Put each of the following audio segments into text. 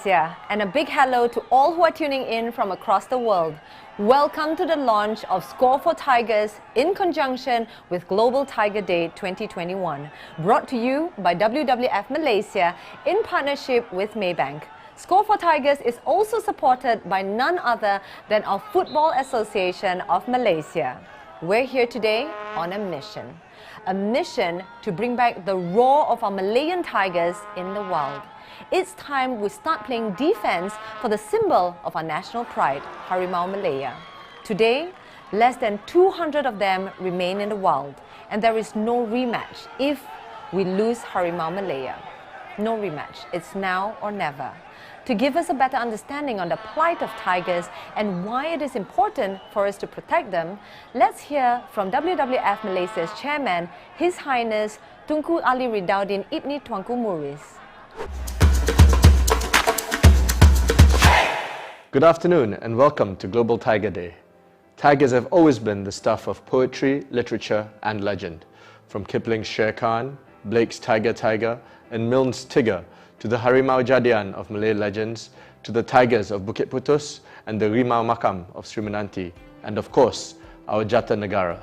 Malaysia, and a big hello to all who are tuning in from across the world. Welcome to the launch of Score for Tigers in conjunction with Global Tiger Day 2021, brought to you by WWF Malaysia in partnership with Maybank. Score for Tigers is also supported by none other than our Football Association of Malaysia. We're here today on a mission to bring back the roar of our Malayan tigers in the wild. It's time we start playing defense for the symbol of our national pride, Harimau Malaya. Today, less than 200 of them remain in the wild, and there is no rematch if we lose Harimau Malaya. No rematch, it's now or never. To give us a better understanding on the plight of tigers and why it is important for us to protect them, let's hear from WWF Malaysia's chairman, His Highness Tunku Ali Ridaudin Ibni Tuanku Muris. Good afternoon and welcome to Global Tiger Day. Tigers have always been the stuff of poetry, literature and legend. From Kipling's Shere Khan, Blake's Tiger Tiger and Milne's Tigger, to the Harimau Jadian of Malay legends, to the tigers of Bukit Putus and the Rimau Makam of Sri Menanti, and of course, our Jata Negara.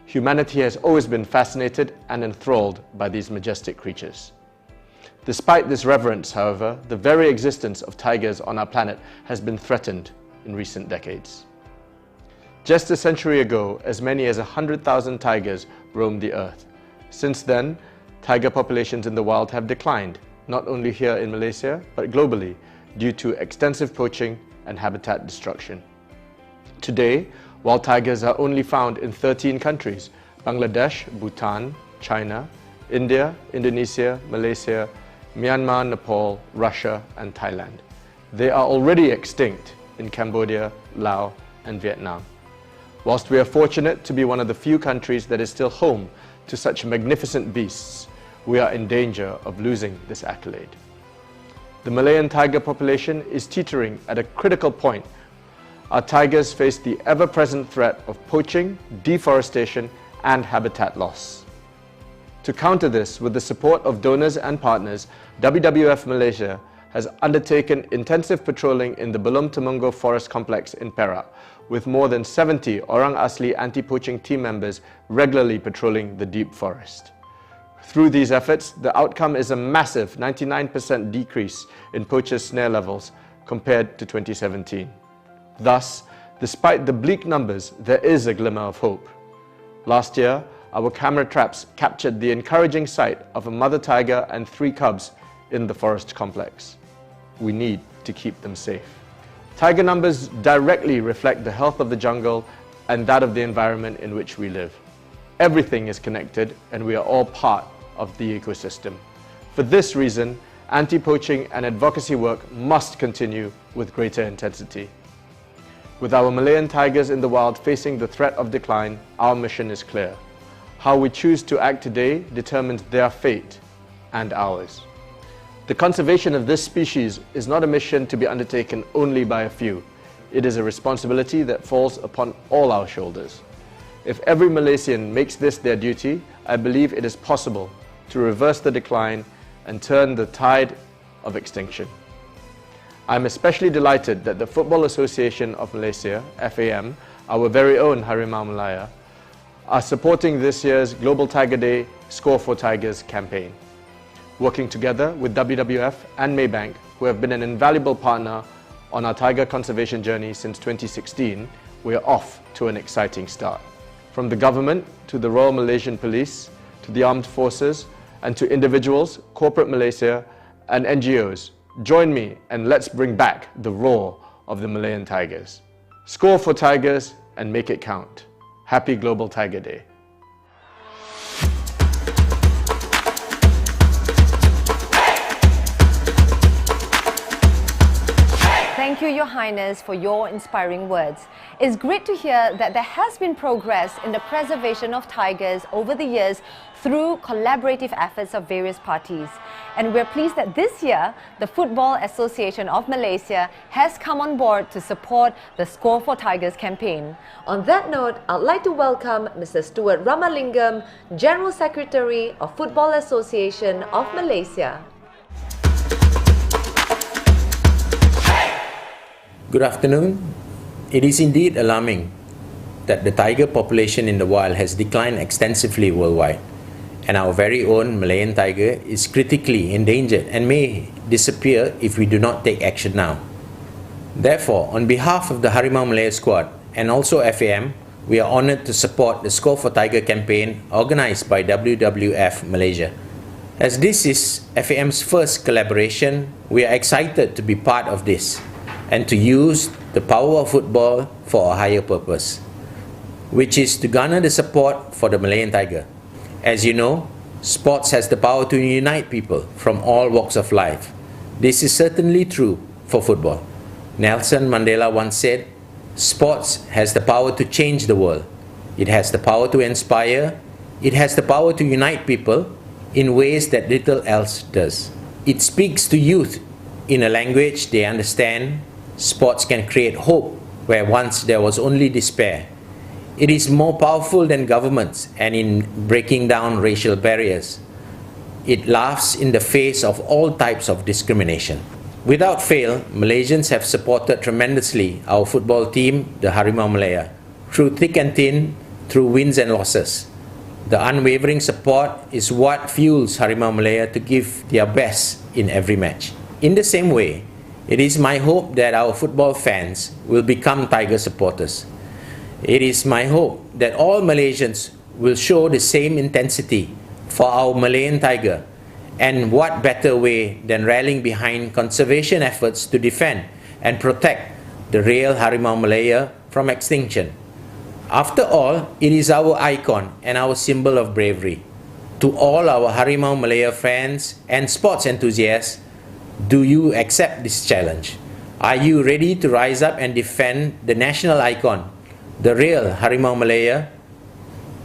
Humanity has always been fascinated and enthralled by these majestic creatures. Despite this reverence, however, the very existence of tigers on our planet has been threatened in recent decades. Just a century ago, as many as 100,000 tigers roamed the earth. Since then, tiger populations in the wild have declined, not only here in Malaysia, but globally, due to extensive poaching and habitat destruction. Today, wild tigers are only found in 13 countries: Bangladesh, Bhutan, China, India, Indonesia, Malaysia, Myanmar, Nepal, Russia and Thailand. They are already extinct in Cambodia, Laos and Vietnam. Whilst we are fortunate to be one of the few countries that is still home to such magnificent beasts, we are in danger of losing this accolade. The Malayan tiger population is teetering at a critical point. Our tigers face the ever-present threat of poaching, deforestation and habitat loss. To counter this, with the support of donors and partners, WWF Malaysia has undertaken intensive patrolling in the Belum Temenggong Forest Complex in Perak, with more than 70 Orang Asli anti-poaching team members regularly patrolling the deep forest. Through these efforts, the outcome is a massive 99% decrease in poachers' snare levels compared to 2017. Thus, despite the bleak numbers, there is a glimmer of hope. Last year, our camera traps captured the encouraging sight of a mother tiger and 3 cubs in the forest complex. We need to keep them safe. Tiger numbers directly reflect the health of the jungle and that of the environment in which we live. Everything is connected and we are all part of the ecosystem. For this reason, anti-poaching and advocacy work must continue with greater intensity. With our Malayan tigers in the wild facing the threat of decline, our mission is clear. How we choose to act today determines their fate and ours. The conservation of this species is not a mission to be undertaken only by a few. It is a responsibility that falls upon all our shoulders. If every Malaysian makes this their duty, I believe it is possible to reverse the decline and turn the tide of extinction. I am especially delighted that the Football Association of Malaysia, FAM, our very own Harimau Malaya, are supporting this year's Global Tiger Day Score for Tigers campaign. Working together with WWF and Maybank, who have been an invaluable partner on our tiger conservation journey since 2016, we are off to an exciting start. From the government to the Royal Malaysian Police, to the armed forces, and to individuals, corporate Malaysia, and NGOs, join me and let's bring back the roar of the Malayan tigers. Score for tigers and make it count. Happy Global Tiger Day. Thank you, Your Highness, for your inspiring words. It's great to hear that there has been progress in the preservation of tigers over the years through collaborative efforts of various parties. And we're pleased that this year, the Football Association of Malaysia has come on board to support the Score for Tigers campaign. On that note, I'd like to welcome Mr. Stuart Ramalingam, General Secretary of Football Association of Malaysia. Good afternoon. It is indeed alarming that the tiger population in the wild has declined extensively worldwide, and our very own Malayan tiger is critically endangered and may disappear if we do not take action now. Therefore, on behalf of the Harimau Malaya squad and also FAM, we are honoured to support the Score for Tiger campaign organised by WWF-Malaysia. As this is FAM's first collaboration, we are excited to be part of this and to use the power of football for a higher purpose, which is to garner the support for the Malayan tiger. As you know, sports has the power to unite people from all walks of life. This is certainly true for football. Nelson Mandela once said, "Sports has the power to change the world. It has the power to inspire. It has the power to unite people in ways that little else does. It speaks to youth in a language they understand. Sports can create hope where once there was only despair. It is more powerful than governments and in breaking down racial barriers. It laughs in the face of all types of discrimination." Without fail, Malaysians have supported tremendously our football team, the Harimau Malaya, through thick and thin, through wins and losses. The unwavering support is what fuels Harimau Malaya to give their best in every match. In the same way, it is my hope that our football fans will become Tiger supporters. It is my hope that all Malaysians will show the same intensity for our Malayan tiger, and what better way than rallying behind conservation efforts to defend and protect the real Harimau Malaya from extinction. After all, it is our icon and our symbol of bravery. To all our Harimau Malaya fans and sports enthusiasts, do you accept this challenge? Are you ready to rise up and defend the national icon, the real Harimau Malaya?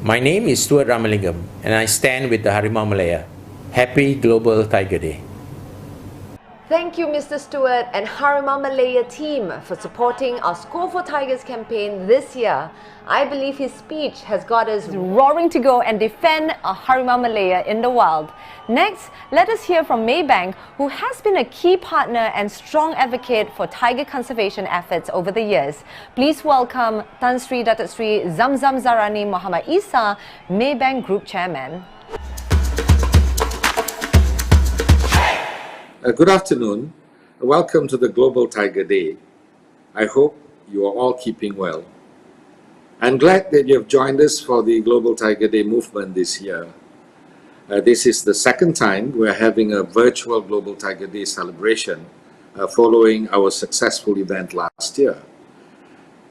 My name is Stuart Ramalingam and I stand with the Harimau Malaya. Happy Global Tiger Day. Thank you, Mr. Stewart and Harimau Malaya team for supporting our Score for Tigers campaign this year. I believe his speech has got us roaring to go and defend a Harimau Malaya in the wild. Next, let us hear from Maybank, who has been a key partner and strong advocate for tiger conservation efforts over the years. Please welcome Tan Sri Datuk Sri Zamzam Zarani Muhammad Isa, Maybank Group Chairman. Good afternoon. Welcome to the Global Tiger Day. I hope you are all keeping well. I'm glad that you have joined us for the Global Tiger Day movement this year. This is the second time we're having a virtual Global Tiger Day celebration following our successful event last year.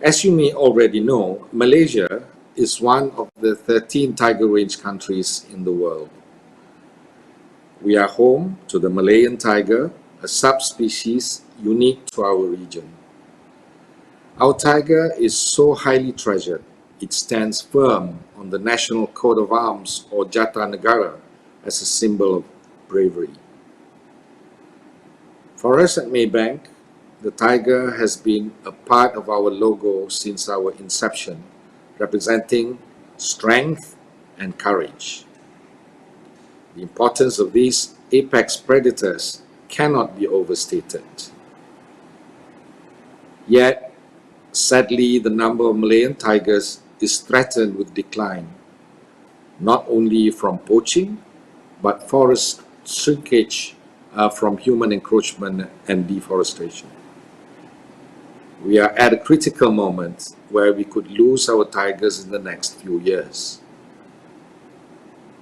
As you may already know, Malaysia is one of the 13 tiger range countries in the world. We are home to the Malayan tiger, a subspecies unique to our region. Our tiger is so highly treasured, it stands firm on the national coat of arms or Jata Negara as a symbol of bravery. For us at Maybank, the tiger has been a part of our logo since our inception, representing strength and courage. The importance of these apex predators cannot be overstated. Yet, sadly, the number of Malayan tigers is threatened with decline, not only from poaching, but forest shrinkage from human encroachment and deforestation. We are at a critical moment where we could lose our tigers in the next few years.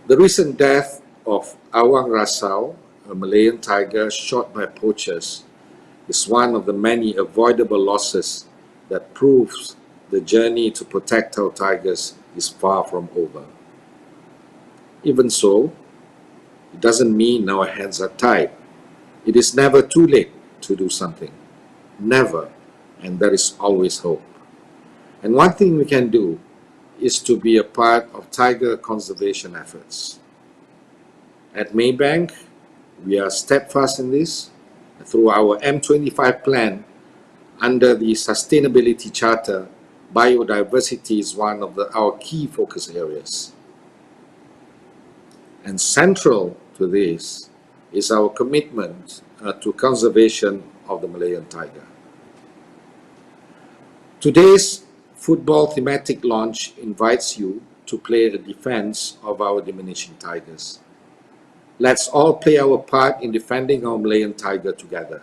The recent death of Awang Rasau, a Malayan tiger shot by poachers, is one of the many avoidable losses that proves the journey to protect our tigers is far from over. Even so, it doesn't mean our hands are tied. It is never too late to do something. Never. And there is always hope. And one thing we can do is to be a part of tiger conservation efforts. At Maybank, we are steadfast in this. Through our M25 plan, under the Sustainability Charter, biodiversity is one of our key focus areas. And central to this is our commitment to conservation of the Malayan tiger. Today's football thematic launch invites you to play the defense of our diminishing tigers. Let's all play our part in defending our Malayan tiger together.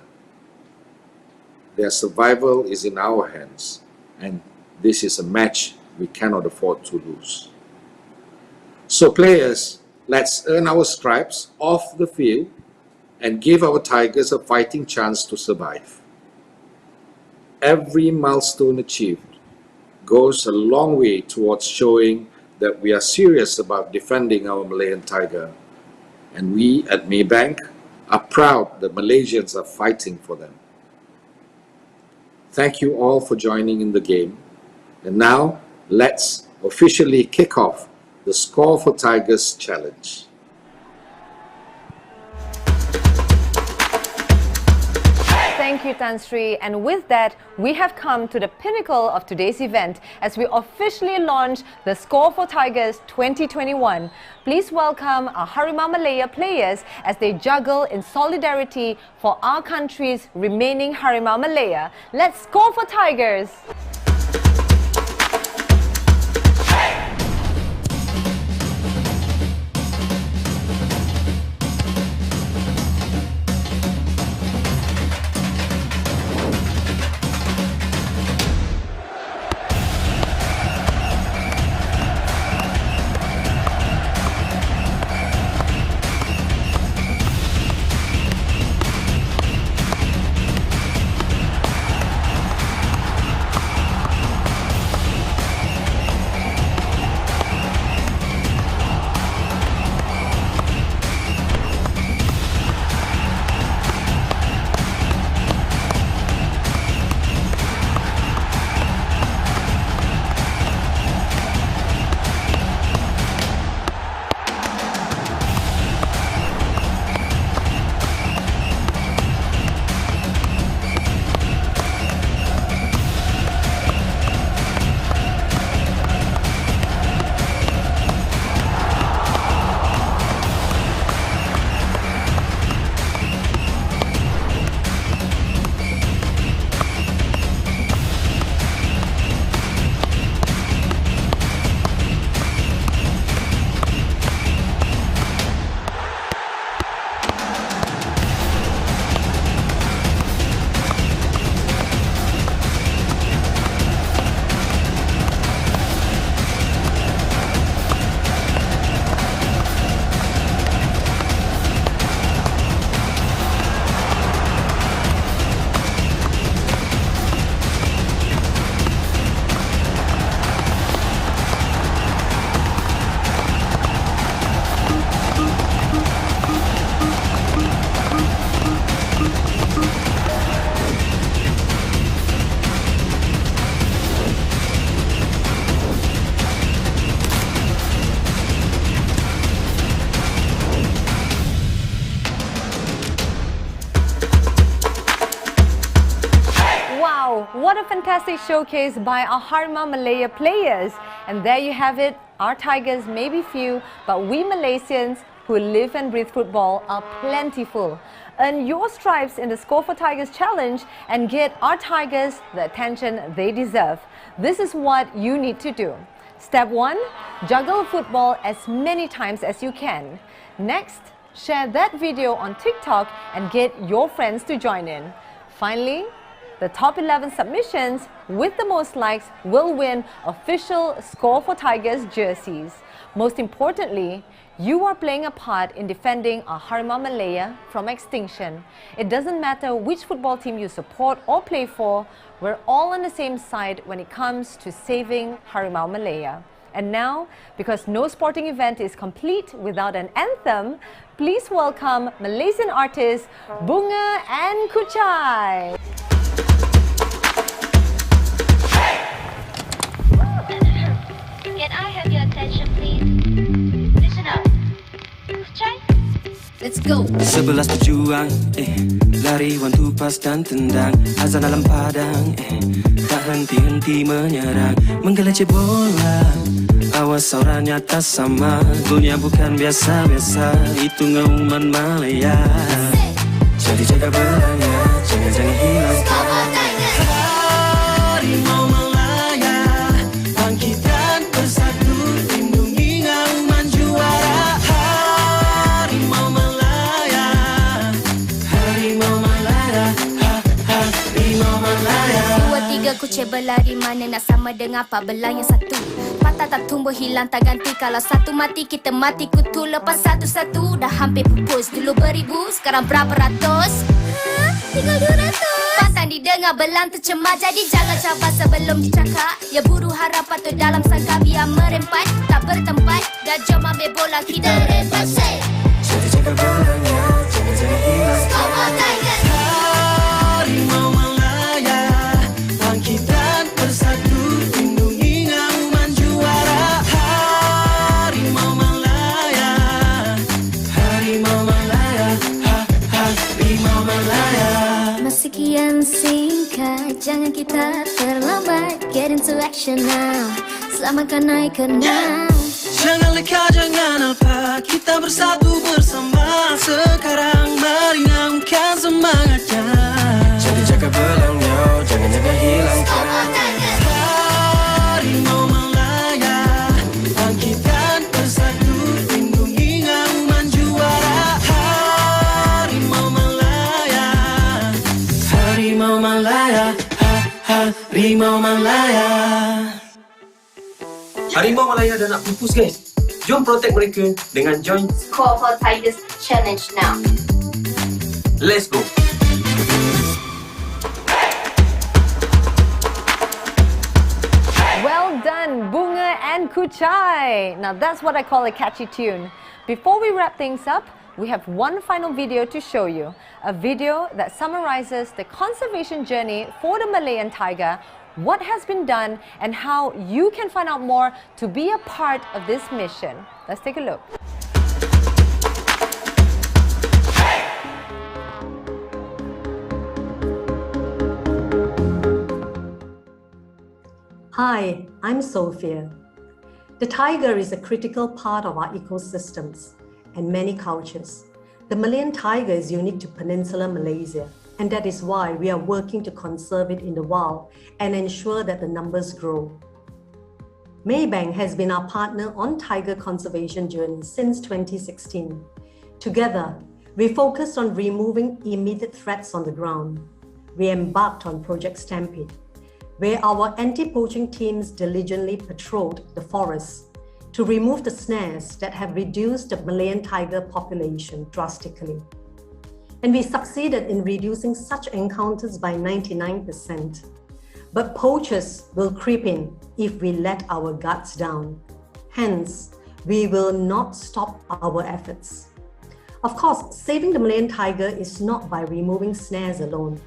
Their survival is in our hands, and this is a match we cannot afford to lose. So players, let's earn our stripes off the field and give our tigers a fighting chance to survive. Every milestone achieved goes a long way towards showing that we are serious about defending our Malayan tiger, and we at Maybank are proud that Malaysians are fighting for them. Thank you all for joining in the game, and now let's officially kick off the Score for Tigers challenge. Thank you, Tan Sri. And with that, we have come to the pinnacle of today's event as we officially launch the Score for Tigers 2021. Please welcome our Harimau Malaya players as they juggle in solidarity for our country's remaining Harimau Malaya. Let's score for Tigers! What a fantastic showcase by our Harimau Malaya players. And there you have it. Our Tigers may be few, but we Malaysians who live and breathe football are plentiful. Earn your stripes in the Score for Tigers challenge and get our Tigers the attention they deserve. This is what you need to do. Step 1. Juggle football as many times as you can. Next, share that video on TikTok and get your friends to join in. Finally, the top 11 submissions with the most likes will win official Score for Tigers jerseys. Most importantly, you are playing a part in defending our Harimau Malaya from extinction. It doesn't matter which football team you support or play for, we're all on the same side when it comes to saving Harimau Malaya. And now, because no sporting event is complete without an anthem, please welcome Malaysian artists Bunga and Kuchai. Can I have your attention, please? Listen up. Kuchai? Let's go. 11 pejuang, lari wan tupas dan tendang, azan alam padang, tak henti-henti menyerang, menggelecek bola. Awas saurannya tak sama, golnya bukan biasa-biasa, itu ngauman Malaya. Jadi jaga belanya, jangan hilang. Harimau Malaya. Leceh berlari mana nak sama dengan apa belang yang satu. Patah tak tumbuh hilang tak ganti. Kalau satu mati kita mati kutu. Lepas satu-satu dah hampir pupus. Dulu beribu sekarang berapa ratus? Tinggal 200. Pantang didengar belang tercemar. Jadi jangan cabar sebelum dicakap. Ya buru harapan tu dalam sangka. Biar merempat tak bertempat. Dah jom ambil bola kita rempat. Jaga belangnya, jangan hilang. Skor Tiger. Harimau Malaya, bangkitan bersatu, lindungi ngauman juara. Harimau Malaya, Harimau Malaya, Harimau Malaya. Masih kian singkat, jangan kita terlambat. Get into action now, selamatkan naik ke enam. Jangan leka, jangan lupa, kita bersatu bersama. Sekarang mari naungkan semangatnya. Jadi jaga belangnya, jangan hilangkan. Harimau Malaya, bangkitan bersatu, lindungi ngauman juara. Harimau Malaya, Harimau Malaya, Harimau Malaya. Harimau Malaya dah nak pupus guys. Jom protect mereka dengan join Score for Tigers challenge now. Let's go. Well done, Bunga and Kuchai. Now that's what I call a catchy tune. Before we wrap things up, we have one final video to show you. A video that summarizes the conservation journey for the Malayan tiger, what has been done, and how you can find out more to be a part of this mission. Let's take a look. Hi, I'm Sophia. The tiger is a critical part of our ecosystems and many cultures. The Malayan tiger is unique to Peninsular Malaysia, and that is why we are working to conserve it in the wild and ensure that the numbers grow. Maybank has been our partner on tiger conservation journey since 2016. Together, we focused on removing immediate threats on the ground. We embarked on Project Stampede, where our anti-poaching teams diligently patrolled the forests to remove the snares that have reduced the Malayan tiger population drastically. And we succeeded in reducing such encounters by 99%. But poachers will creep in if we let our guards down. Hence, we will not stop our efforts. Of course, saving the Malayan tiger is not by removing snares alone.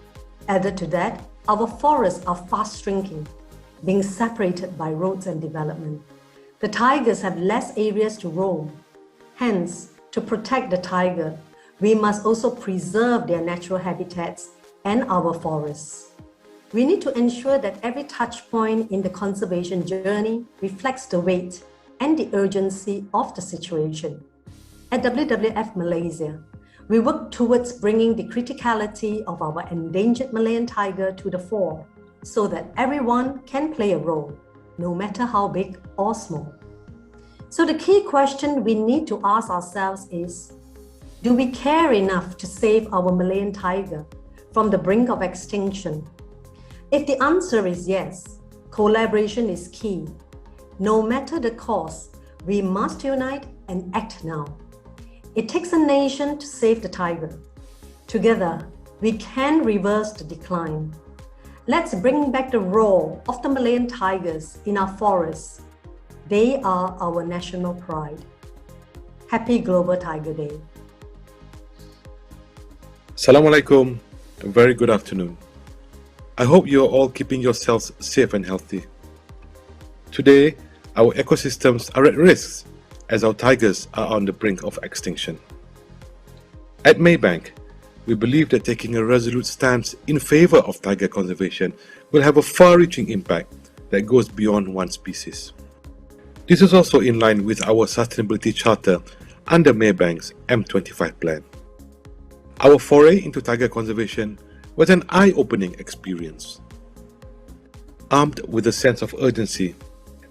Added to that, our forests are fast shrinking, being separated by roads and development. The tigers have less areas to roam. Hence, to protect the tiger, we must also preserve their natural habitats and our forests. We need to ensure that every touch point in the conservation journey reflects the weight and the urgency of the situation. At WWF-Malaysia, we work towards bringing the criticality of our endangered Malayan tiger to the fore so that everyone can play a role, no matter how big or small. So the key question we need to ask ourselves is, do we care enough to save our Malayan tiger from the brink of extinction? If the answer is yes, collaboration is key. No matter the cause, we must unite and act now. It takes a nation to save the tiger. Together, we can reverse the decline. Let's bring back the roar of the Malayan tigers in our forests. They are our national pride. Happy Global Tiger Day. Assalamualaikum, a very good afternoon. I hope you are all keeping yourselves safe and healthy. Today, our ecosystems are at risk as our tigers are on the brink of extinction. At Maybank, we believe that taking a resolute stance in favor of tiger conservation will have a far-reaching impact that goes beyond one species. This is also in line with our sustainability charter under Maybank's M25 plan. Our foray into tiger conservation was an eye-opening experience. Armed with a sense of urgency,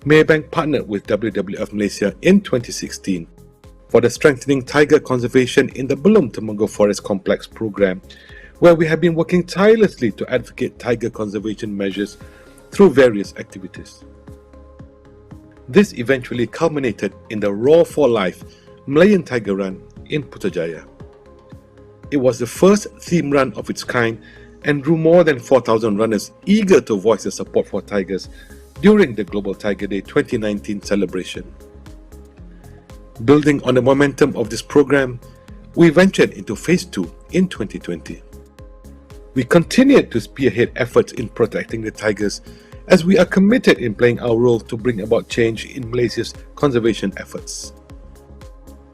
Maybank partnered with WWF-Malaysia in 2016 for the Strengthening Tiger Conservation in the Belum Temenggong Forest Complex program, where we have been working tirelessly to advocate tiger conservation measures through various activities. This eventually culminated in the Roar for Life Malayan Tiger Run in Putrajaya. It was the first theme run of its kind and drew more than 4,000 runners eager to voice their support for tigers during the Global Tiger Day 2019 celebration. Building on the momentum of this program, we ventured into Phase 2 in 2020. We continued to spearhead efforts in protecting the tigers as we are committed in playing our role to bring about change in Malaysia's conservation efforts.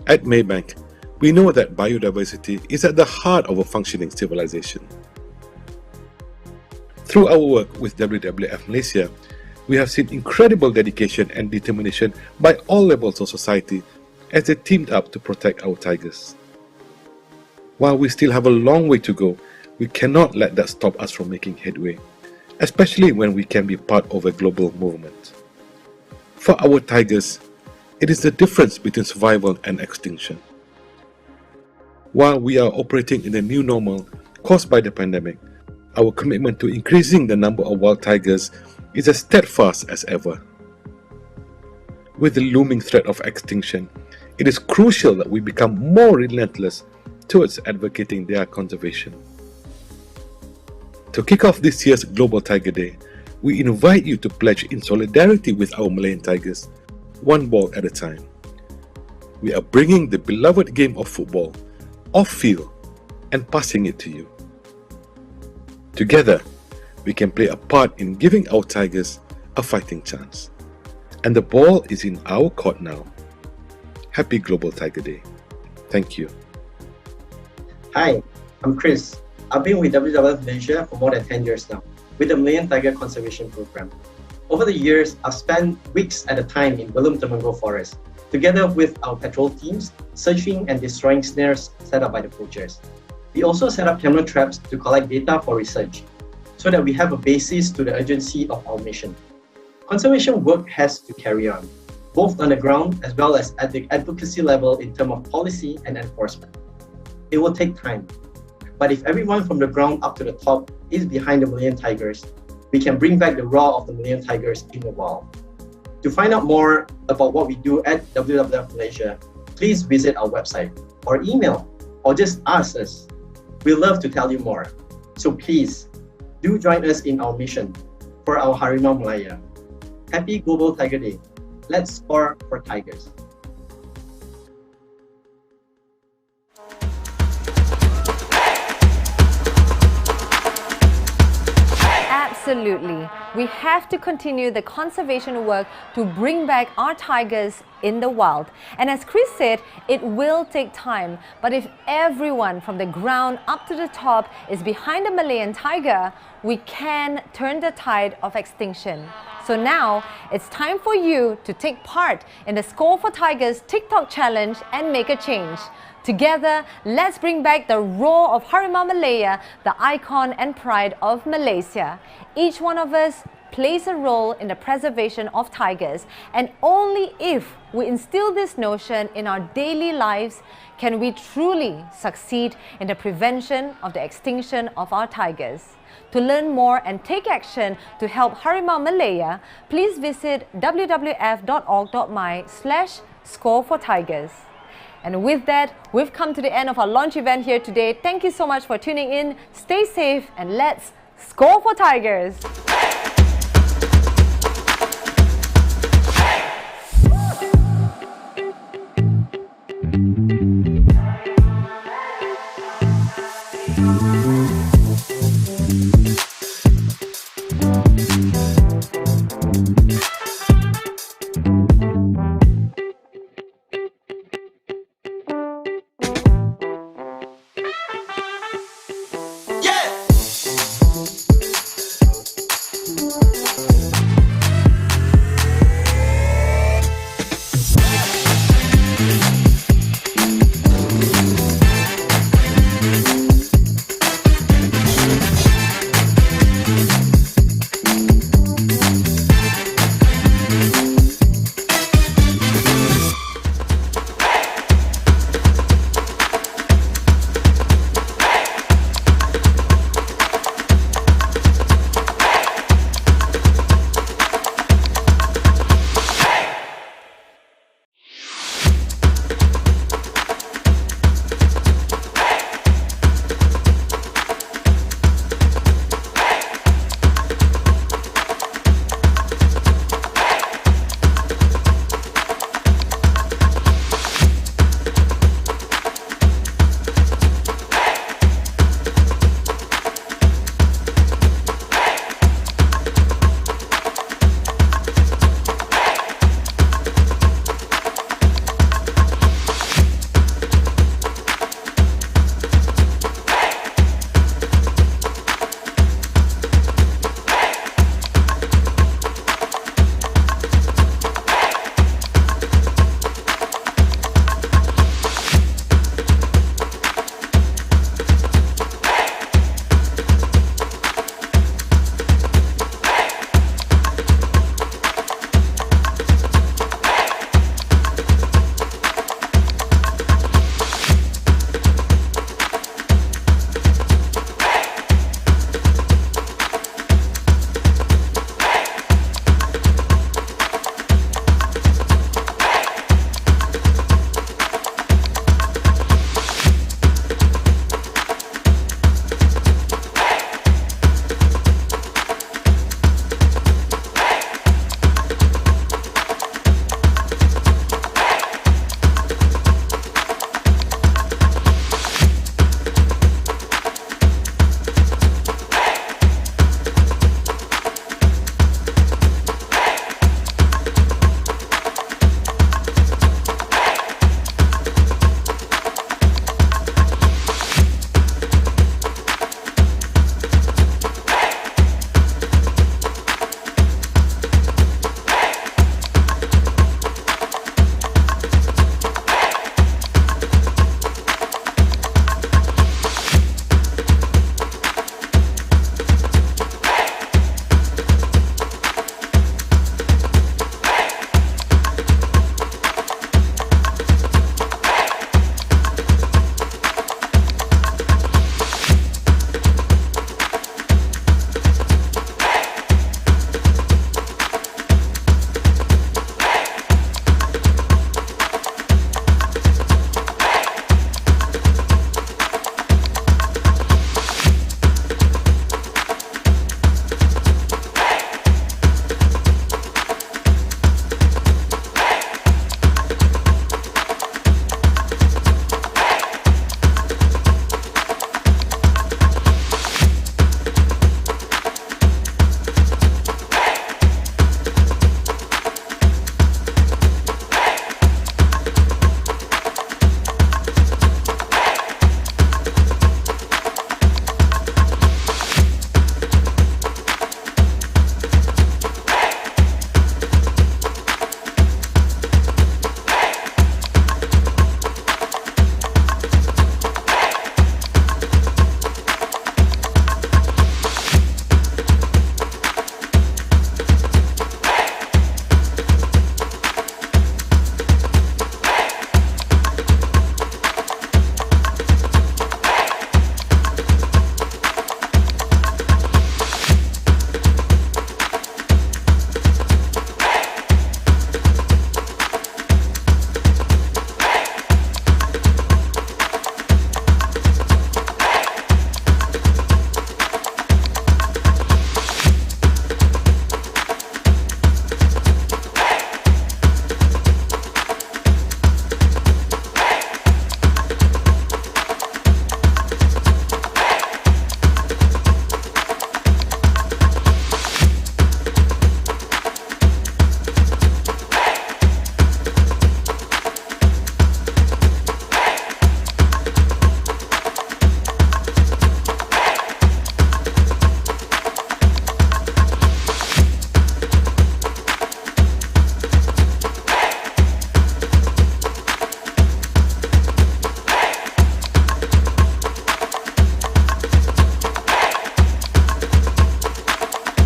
At Maybank, we know that biodiversity is at the heart of a functioning civilization. Through our work with WWF-Malaysia, we have seen incredible dedication and determination by all levels of society as they teamed up to protect our tigers. While we still have a long way to go, we cannot let that stop us from making headway, especially when we can be part of a global movement. For our tigers, it is the difference between survival and extinction. While we are operating in a new normal caused by the pandemic, our commitment to increasing the number of wild tigers is as steadfast as ever. With the looming threat of extinction, it is crucial that we become more relentless towards advocating their conservation. To kick off this year's Global Tiger Day, we invite you to pledge in solidarity with our Malayan tigers, one ball at a time. We are bringing the beloved game of football off-field and passing it to you. Together, we can play a part in giving our tigers a fighting chance. And the ball is in our court now. Happy Global Tiger Day. Thank you. Hi, I'm Chris. I've been with WWF-Malaysia for more than 10 years now, with the Malayan Tiger Conservation Program. Over the years, I've spent weeks at a time in Belum Temenggor Forest, together with our patrol teams, searching and destroying snares set up by the poachers. We also set up camera traps to collect data for research, so that we have a basis to the urgency of our mission. Conservation work has to carry on, both on the ground as well as at the advocacy level in terms of policy and enforcement. It will take time, but if everyone from the ground up to the top is behind the Malayan tigers, we can bring back the roar of the Malayan tigers in the wild. To find out more about what we do at WWF Malaysia, please visit our website or email or just ask us. We'd love to tell you more. So please, do join us in our mission for our Harimau Malaya. Happy Global Tiger Day. Let's score for tigers. Absolutely. We have to continue the conservation work to bring back our tigers in the wild. And as Chris said, it will take time. But if everyone from the ground up to the top is behind the Malayan tiger, we can turn the tide of extinction. So now, it's time for you to take part in the Score for Tigers TikTok challenge and make a change. Together, let's bring back the roar of Harimau Malaya, the icon and pride of Malaysia. Each one of us plays a role in the preservation of tigers, and only if we instill this notion in our daily lives can we truly succeed in the prevention of the extinction of our tigers. To learn more and take action to help Harimau Malaya, please visit wwf.org.my/scorefortigers. And with that, we've come to the end of our launch event here today. Thank you so much for tuning in. Stay safe and let's score for tigers!